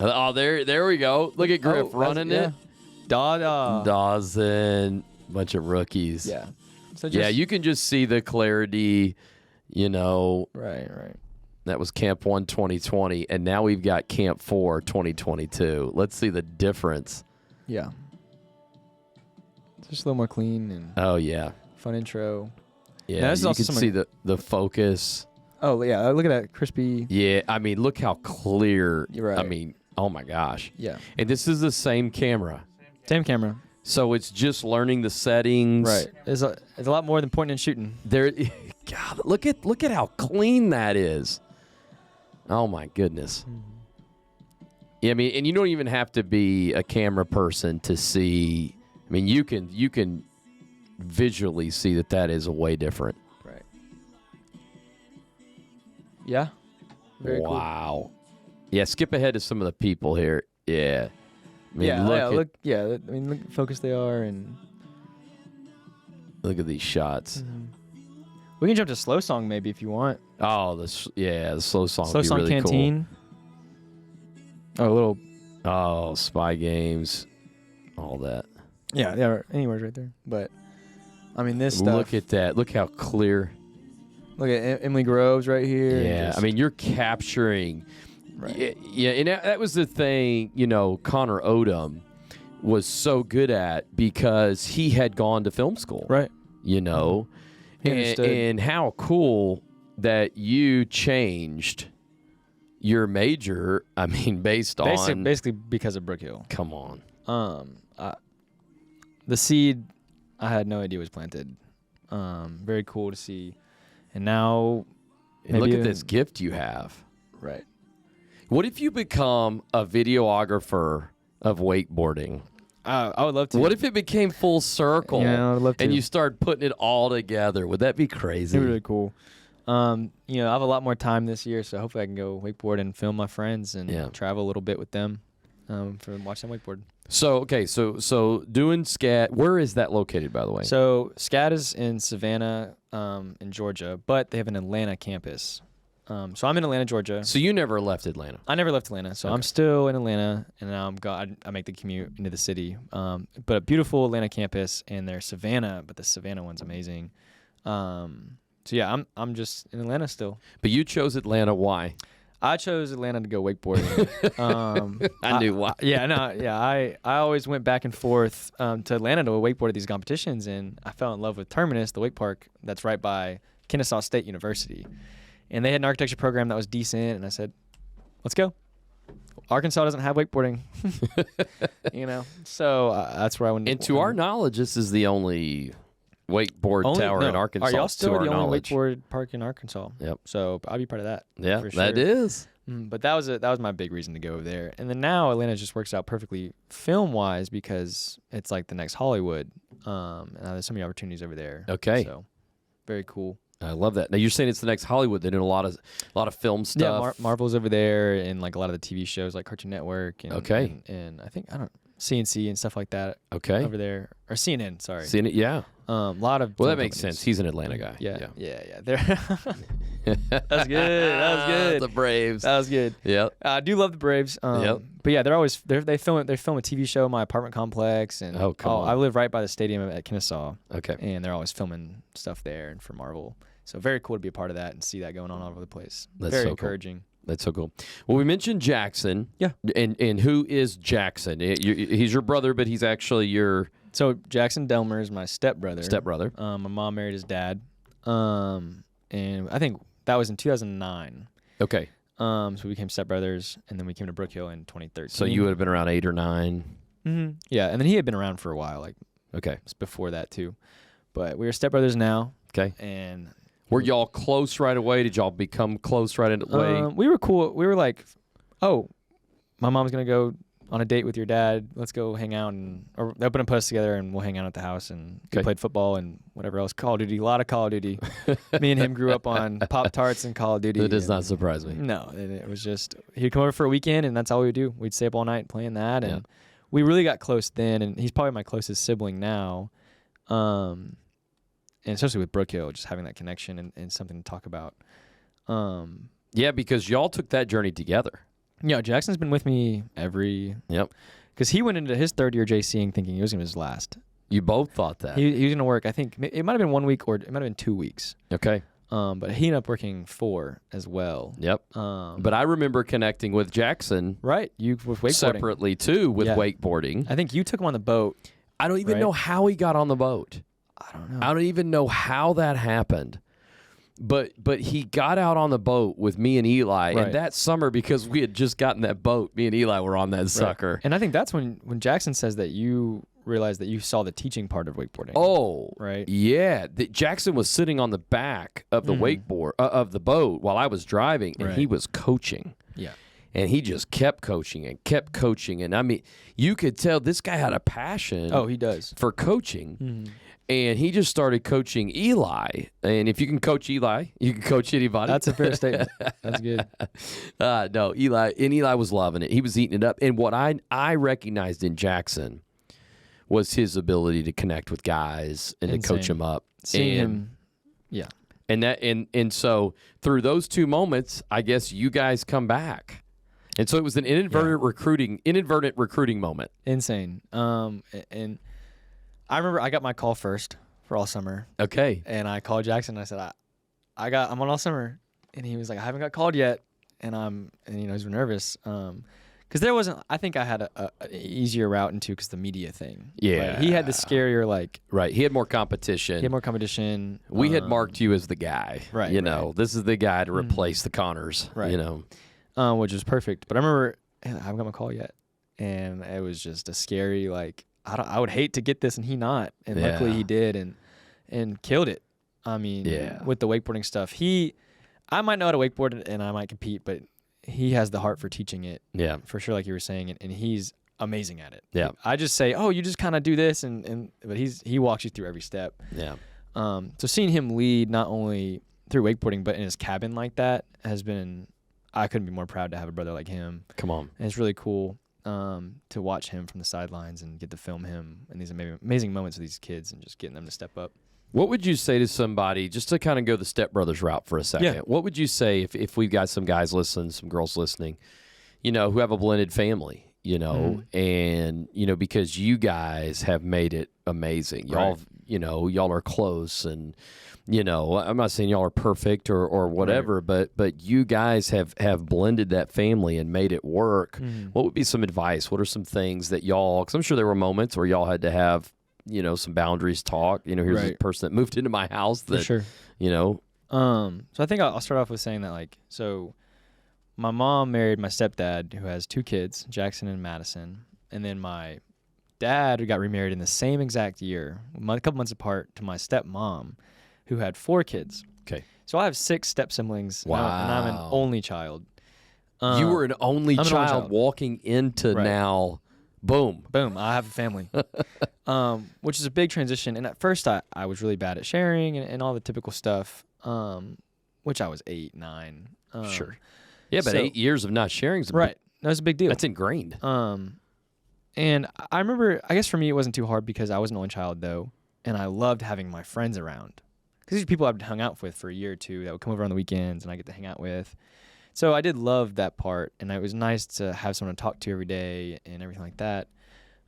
Oh, there we go. Look at Griff running it. Dawson, bunch of rookies. Yeah. So You can just see the clarity, Right. That was Camp 1 2020, and now we've got Camp 4 2022. Let's see the difference. Yeah. It's just a little more clean and Oh, yeah. fun intro. Yeah, Now, this is you also can see the focus. Oh, yeah. Look at that crispy. Yeah, I mean, look how clear. You're right. I mean, oh, my gosh. Yeah. And this is the same camera. Same camera. So it's just learning the settings. Right. It's a lot more than pointing and shooting. God, look at how clean that is. Oh my goodness. Yeah, I mean, and you don't even have to be a camera person to see. I mean, you can visually see that is way different. Right. Yeah. Very cool. Wow. Yeah, skip ahead to some of the people here. Yeah. I mean, look how focused they are, and look at these shots. we can jump to slow song maybe if you want. Oh, the slow song. Slow would be song really canteen. Cool. Oh, a little. Oh, Spy Games, all that. Yeah, anywhere's right there. But I mean, this stuff. Look at that. Look how clear. Look at Emily Groves right here. Yeah, I mean, you're capturing. Right. Yeah, and that was the thing, Connor Odom was so good at because he had gone to film school. Right. He understood. And how cool that you changed your major, I mean, basically because of Brookhill. Come on. The seed I had no idea was planted. Very cool to see. And now And look at this gift you have. Right. What if you become a videographer of wakeboarding? I would love to. What if it became full circle? Yeah, I would love to. And you start putting it all together? Would that be crazy? It'd be really cool. I have a lot more time this year, so hopefully I can go wakeboard and film my friends and travel a little bit with them for watch them wakeboard. So, okay, so doing SCAD, where is that located, by the way? So SCAD is in Savannah, in Georgia, but they have an Atlanta campus. So I'm in Atlanta, Georgia. So you never left Atlanta? I never left Atlanta, so I'm still in Atlanta, and now I make the commute into the city. But a beautiful Atlanta campus, and there's Savannah, but the Savannah one's amazing. So yeah, I'm just in Atlanta still. But you chose Atlanta. Why? I chose Atlanta to go wakeboarding. I knew why. I always went back and forth to Atlanta to wakeboard at these competitions, and I fell in love with Terminus, the wake park that's right by Kennesaw State University. And they had an architecture program that was decent, and I said, let's go. Arkansas doesn't have wakeboarding, so that's where I went. And to our knowledge, this is the only wakeboard tower in Arkansas. Are y'all still the only knowledge. wakeboard park in Arkansas? Yep. So I'll be part of that. Yeah, for sure. that is. But that was my big reason to go over there. And then now Atlanta just works out perfectly film-wise because it's like the next Hollywood. And there's so many opportunities over there. Okay. So very cool. I love that. Now you're saying it's the next Hollywood. They're doing a lot of film stuff. Yeah, Marvel's over there, and like a lot of the TV shows like Cartoon Network. And, okay. And I think CNC and stuff like that. Okay. Over there, or CNN. Sorry. CNN. Yeah. A lot of. Well, that makes sense. He's an Atlanta guy. Yeah. That's good. The Braves. That was good. Yeah. I do love the Braves. But yeah, they film a TV show in my apartment complex, and I live right by the stadium at Kennesaw. Okay. And they're always filming stuff there and for Marvel. So very cool to be a part of that and see that going on all over the place. That's very so encouraging. Cool. That's so cool. Well, we mentioned Jackson. Yeah. And who is Jackson? He's your brother, but he's actually your... So Jackson Delmer is my stepbrother. My mom married his dad. And I think that was in 2009. Okay. So we became stepbrothers, and then we came to Brookhill in 2013. So you would have been around 8 or 9. Mm-hmm. Yeah, and then he had been around for a while, before that too. But we were stepbrothers now. Okay. And were y'all close right away? Did y'all become close right away? We were cool. We were like, oh, my mom's gonna go on a date with your dad. Let's go hang out, or they open a post together and we'll hang out at the house. And we played football and whatever else. Call of Duty, a lot of Call of Duty. Me and him grew up on Pop-Tarts and Call of Duty. That does not surprise me. No, it was just, he'd come over for a weekend and that's all we would do. We'd stay up all night playing that. And we really got close then. And he's probably my closest sibling now. And especially with Brookhill, just having that connection and something to talk about. Yeah, because y'all took that journey together. Yeah, Jackson's been with me because he went into his third year JCing thinking he was going to be his last. You both thought that. He was going to work, I think, it might have been 1 week or it might have been 2 weeks. Okay. But he ended up working 4 as well. Yep. But I remember connecting with Jackson. Right. You with wakeboarding. Separately, too, with wakeboarding. I think you took him on the boat. I don't even know how he got on the boat. I don't know. I don't even know how that happened. But he got out on the boat with me and Eli, and that summer, because we had just gotten that boat, me and Eli were on that sucker. And I think that's when Jackson says that you realized that you saw the teaching part of wakeboarding. Oh, right. Yeah, Jackson was sitting on the back of the wakeboard of the boat while I was driving, and he was coaching. Yeah. And he just kept coaching and kept coaching, and I mean, you could tell this guy had a passion. Oh, he does for coaching. And he just started coaching Eli. And if you can coach Eli, you can coach anybody. That's a fair statement. That's good. No, Eli was loving it. He was eating it up. And what I recognized in Jackson was his ability to connect with guys and to coach them up. Seeing him, And so through those 2 moments, I guess you guys come back. And so it was an inadvertent recruiting moment. Insane. And I remember I got my call first for all summer. Okay. And I called Jackson and I said, I'm on all summer. And he was like, I haven't got called yet. And he was nervous. Because there wasn't, I think I had a easier route into because the media thing. Yeah. Like, he had the scarier, Right. He had more competition. We had marked you as the guy. Right. This is the guy to replace the Connors. Right. Which was perfect. But I remember, I haven't got my call yet. And it was just a scary, I would hate to get this and he not. And luckily he did and killed it. I mean, with the wakeboarding stuff. I might know how to wakeboard and I might compete, but he has the heart for teaching it. Yeah. For sure, like you were saying. And he's amazing at it. Yeah. I just say, oh, you just kind of do this. But he walks you through every step. Yeah. So seeing him lead not only through wakeboarding, but in his cabin like that has been, I couldn't be more proud to have a brother like him. Come on. And it's really cool. To watch him from the sidelines and get to film him in these amazing moments with these kids and just getting them to step up. What would you say to somebody, just to kind of go the Step Brothers route for a second? Yeah. What would you say if we've got some guys listening, some girls listening, who have a blended family, and, because you guys have made it amazing. Y'all, y'all are close and, I'm not saying y'all are perfect or whatever, but you guys have blended that family and made it work. What would be some advice? What are some things that y'all, because I'm sure there were moments where y'all had to have, some boundaries talk. Here's this person that moved into my house that, So I think I'll start off with saying that, so my mom married my stepdad who has 2 kids, Jackson and Madison. And then my dad got remarried in the same exact year, a couple months apart, to my stepmom, who had 4 kids. Okay. So I have 6 step siblings. Wow. And I'm an only child. You were an only child walking into now, boom. Boom, I have a family. Which is a big transition. And at first I was really bad at sharing and all the typical stuff, which I was 8, 9. Sure. Yeah, but 8 years of not sharing is that was a big deal. That's ingrained. And I remember, I guess for me it wasn't too hard because I was an only child though, and I loved having my friends around. Because these are people I've hung out with for a year or 2 that would come over on the weekends and I get to hang out with. So I did love that part, and it was nice to have someone to talk to every day and everything like that.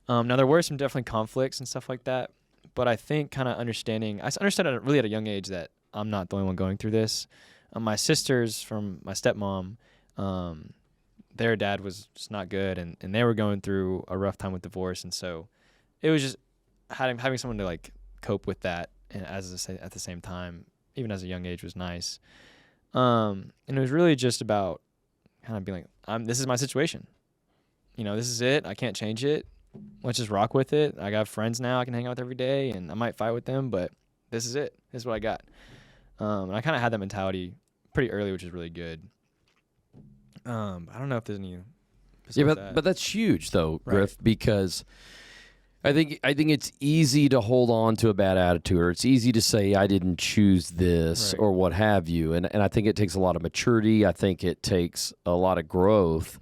Now, there were some definitely conflicts and stuff like that, but I think kind of understanding, I understood really at a young age that I'm not the only one going through this. My sisters from my stepmom, their dad was just not good, and they were going through a rough time with divorce, and so it was just having someone to cope with that, and at the same time, even as a young age, was nice. And it was really just about kind of being like, this is my situation. This is it. I can't change it. Let's just rock with it. I got friends now I can hang out with every day, and I might fight with them, but this is it. This is what I got. And I kind of had that mentality pretty early, which is really good. I don't know if there's any Yeah, but that's huge though, Griff, because I think it's easy to hold on to a bad attitude, or it's easy to say I didn't choose this or what have you. And I think it takes a lot of maturity. I think it takes a lot of growth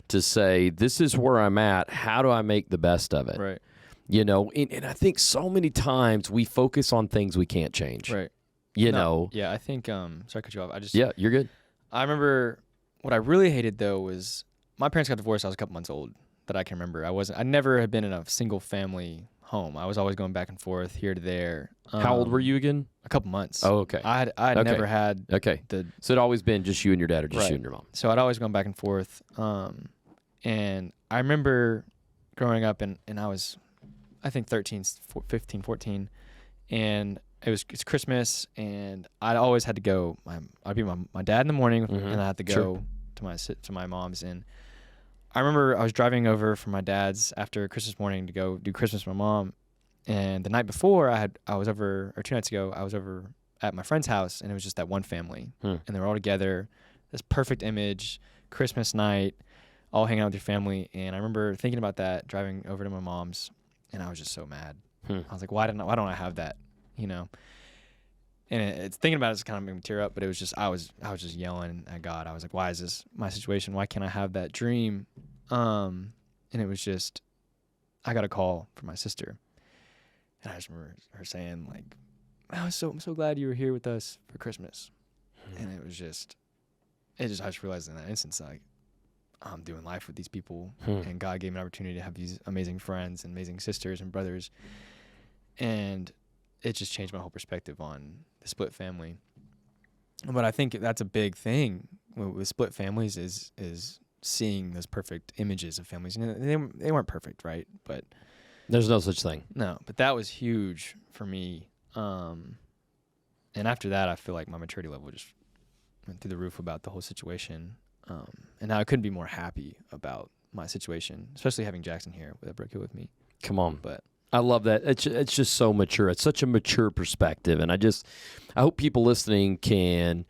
to say, this is where I'm at. How do I make the best of it? Right. You know, and I think so many times we focus on things we can't change. Right. You know. Yeah, I think sorry to cut you off. Yeah, you're good. I remember what I really hated though was my parents got divorced. I was a couple months old. That I can remember. I never had been in a single family home. I was always going back and forth here to there. How old were you again? A couple months. Oh, okay. I had never had so it'd always been just you and your dad, or just you and your mom. So I'd always gone back and forth. And I remember growing up and I was, I think 13, 15, 14, and it's Christmas, and I'd always had to go. I'd be my dad in the morning, and I had to go to my mom's. And I remember I was driving over from my dad's after Christmas morning to go do Christmas with my mom, and the night before I was over, or 2 nights ago, I was over at my friend's house, and it was just that one family, and they were all together. This perfect image, Christmas night, all hanging out with your family. And I remember thinking about that driving over to my mom's, and I was just so mad. I was like, why don't I have that, you know? And it's thinking about it's kind of making me tear up, but it was just I was just yelling at God. I was like, why is this my situation? Why can't I have that dream? And it was just, I got a call from my sister, and I just remember her saying like, I'm so glad you were here with us for Christmas. And I just realized in that instance, like, I'm doing life with these people, and God gave me an opportunity to have these amazing friends and amazing sisters and brothers. And it just changed my whole perspective on the split family. But I think that's a big thing with split families is seeing those perfect images of families. You know, they weren't perfect, right? But there's no such thing. No, but that was huge for me. And after that, I feel like my maturity level just went through the roof about the whole situation. And now I couldn't be more happy about my situation, especially having Jackson here at Brookhill with me. Come on. But I love that. It's just so mature. It's such a mature perspective. And I hope people listening can,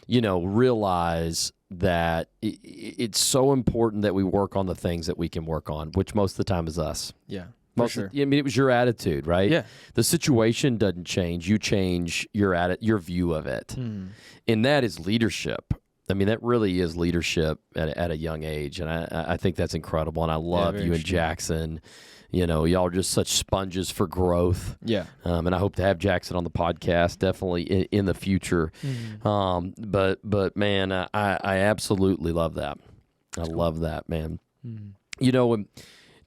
realize that it's so important that we work on the things that we can work on, which most of the time is us. Yeah. Sure. It was your attitude, right? Yeah. The situation doesn't change. You change your view of it. And that is leadership. I mean, that really is leadership at a young age. And I think that's incredible. And I love you and Jackson. Y'all are just such sponges for growth. Yeah. And I hope to have Jackson on the podcast definitely in the future. But man, I absolutely love that. I love that, man.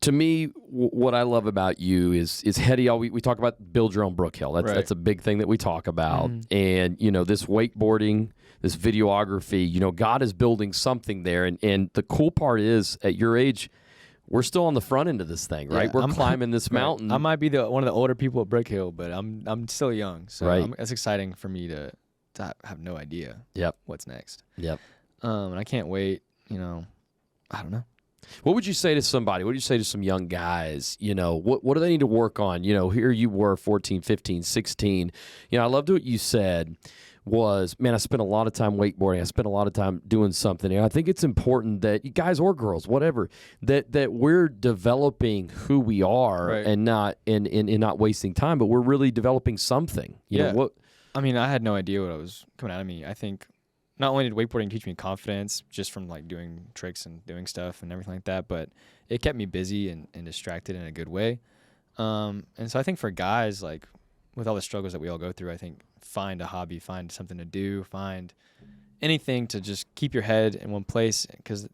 To me, what I love about you is Hetty. We talk about build your own Brookhill. That's a big thing that we talk about. And this wakeboarding, this videography. God is building something there. And the cool part is, at your age, we're still on the front end of this thing, right? We're climbing this mountain. I might be one of the older people at Brookhill, but I'm still young, so it's exciting for me to have no idea. What's next. And I can't wait. I don't know. What would you say to somebody? What would you say to some young guys? What do they need to work on? Here you were 14, 15, 16. I loved what you said was, man, I spent a lot of time wakeboarding. I spent a lot of time doing something. And I think it's important that you guys or girls, whatever, that we're developing who we are and not not wasting time, but we're really developing something. I mean, I had no idea what was coming out of me. I think not only did wakeboarding teach me confidence just from like doing tricks and doing stuff and everything like that, but it kept me busy and distracted in a good way. And so I think for guys, like with all the struggles that we all go through, I think find a hobby, find something to do, find anything to just keep your head in one place. Because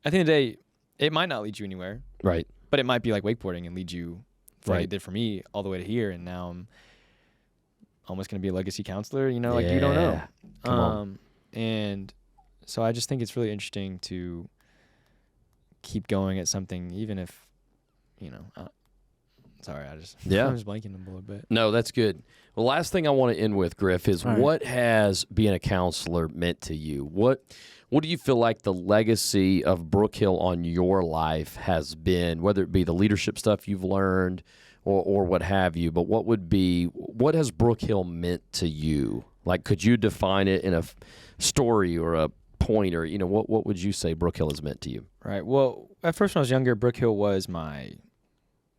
at the end of the day, it might not lead you anywhere. Right. But it might be like wakeboarding and lead you, like it did for me, all the way to here. And now I'm almost going to be a legacy counselor, you don't know. Come on. And so I just think it's really interesting to keep going at something, even if, sorry, I was blanking a little bit. No, that's good. Well, last thing I want to end with, Griff, is what has being a counselor meant to you? What do you feel like the legacy of Brookhill on your life has been, whether it be the leadership stuff you've learned or what have you, but what has Brookhill meant to you? Like, could you define it in a story or a pointer, what would you say Brookhill has meant to you? Right. Well, at first when I was younger, Brookhill was my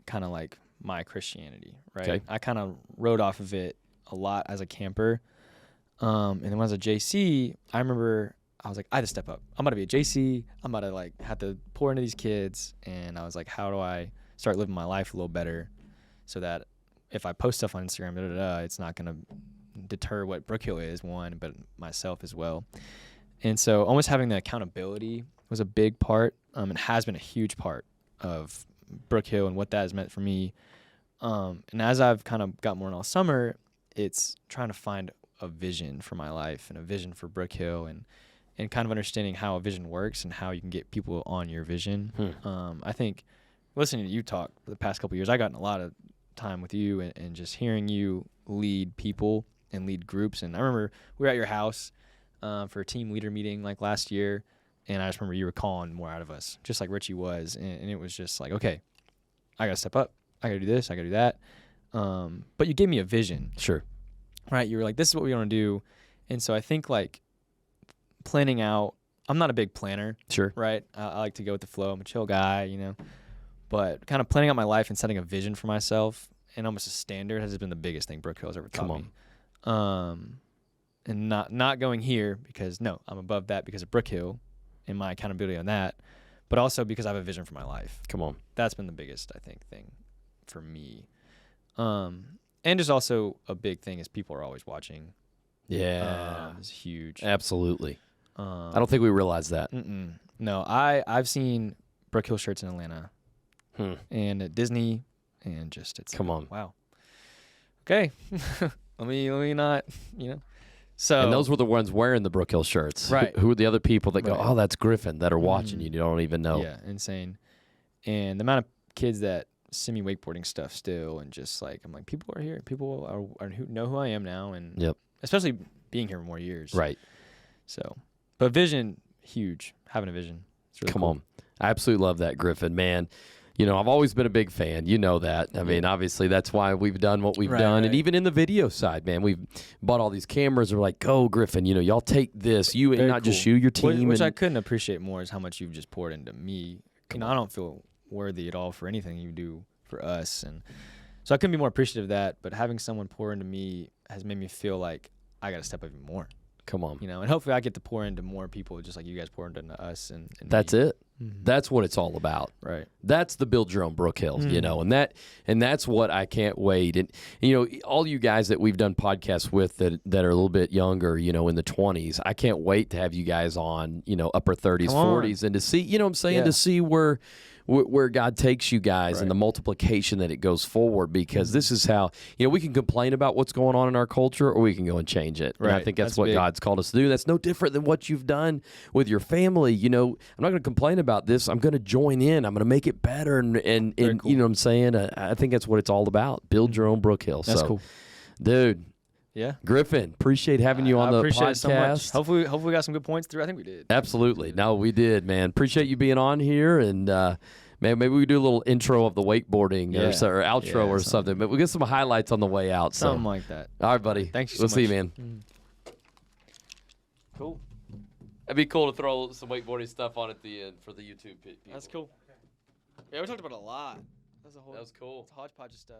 kind of like my Christianity, right? Okay. I kind of rode off of it a lot as a camper. And then when I was a JC, I remember I was like, I had to step up. I'm about to be a JC. I'm about to like have to pour into these kids. And I was like, how do I start living my life a little better so that if I post stuff on Instagram, it's not going to deter what Brookhill is, one, but myself as well. And so almost having the accountability was a big part, and has been a huge part of Brookhill and what that has meant for me. And as I've kind of got more in all summer, it's trying to find a vision for my life and a vision for Brookhill, and kind of understanding how a vision works and how you can get people on your vision. I think listening to you talk for the past couple of years, I gotten a lot of time with you and just hearing you lead people and lead groups. And I remember we were at your house for a team leader meeting like last year, and I just remember you were calling more out of us, just like Richie was. And it was just like, okay, I got to step up. I got to do this. I got to do that. But you gave me a vision. Sure. Right. You were like, this is what we want to do. And so I think like planning out, I'm not a big planner. Sure. Right. I like to go with the flow. I'm a chill guy, but kind of planning out my life and setting a vision for myself and almost a standard has been the biggest thing Brookhill has ever taught me. And not going here because no, I'm above that because of Brookhill and my accountability on that, but also because I have a vision for my life. Come on. That's been the biggest, I think, thing for me. And there's also a big thing is people are always watching. Yeah. It's huge. Absolutely. I don't think we realize that. No, I've seen Brookhill shirts in Atlanta and at Disney and just it's come on. Wow. Okay. let me not, So and those were the ones wearing the Brookhill shirts. Right. Who are the other people that go, oh, that's Griffin, that are watching you don't even know. Yeah, insane. And the amount of kids that send me wakeboarding stuff still, and just like I'm like, people are here. People are who know who I am now, and especially being here more years. Right. So, but vision, huge. Having a vision. It's really Come cool. on. I absolutely love that, Griffin, man. I've always been a big fan. You know that. I mean, obviously, that's why we've done what we've done. Right. And even in the video side, man, we've bought all these cameras. We're like, go, Griffin, y'all take this. You and not just you, your team. Which I couldn't appreciate more is how much you've just poured into me. I don't feel worthy at all for anything you do for us. And so I couldn't be more appreciative of that. But having someone pour into me has made me feel like I got to step up even more. Come on. And hopefully I get to pour into more people just like you guys poured into us. And that's me. it. That's what it's all about. Right. That's the build your own Brookhill, and that's what I can't wait. And all you guys that we've done podcasts with that are a little bit younger, in the 20s, I can't wait to have you guys on, upper 30s, 40s, and to see, to see where God takes you guys and the multiplication that it goes forward, because this is how, we can complain about what's going on in our culture, or we can go and change it. Right. And I think that's what big. God's called us to do. That's no different than what you've done with your family. I'm not going to complain about this. I'm going to join in. I'm going to make it better. And cool. You know what I'm saying? I think that's what it's all about. Build your own Brookhill. That's cool. Dude. Yeah. Griffin, apappreciate having you on the podcast. It so much. Hopefully we got some good points through. I think we did. Absolutely. No, we did, man. Appreciate you being on here. And man, maybe we do a little intro of the wakeboarding or outro or something. But we'll get some highlights on the way out. Something like that. All right, buddy. Thanks so much. We'll see you, man. Cool. It'd be cool to throw some wakeboarding stuff on at the end for the YouTube people. That's cool. Yeah, we talked about a lot. That was cool. It's a hodgepodge of stuff.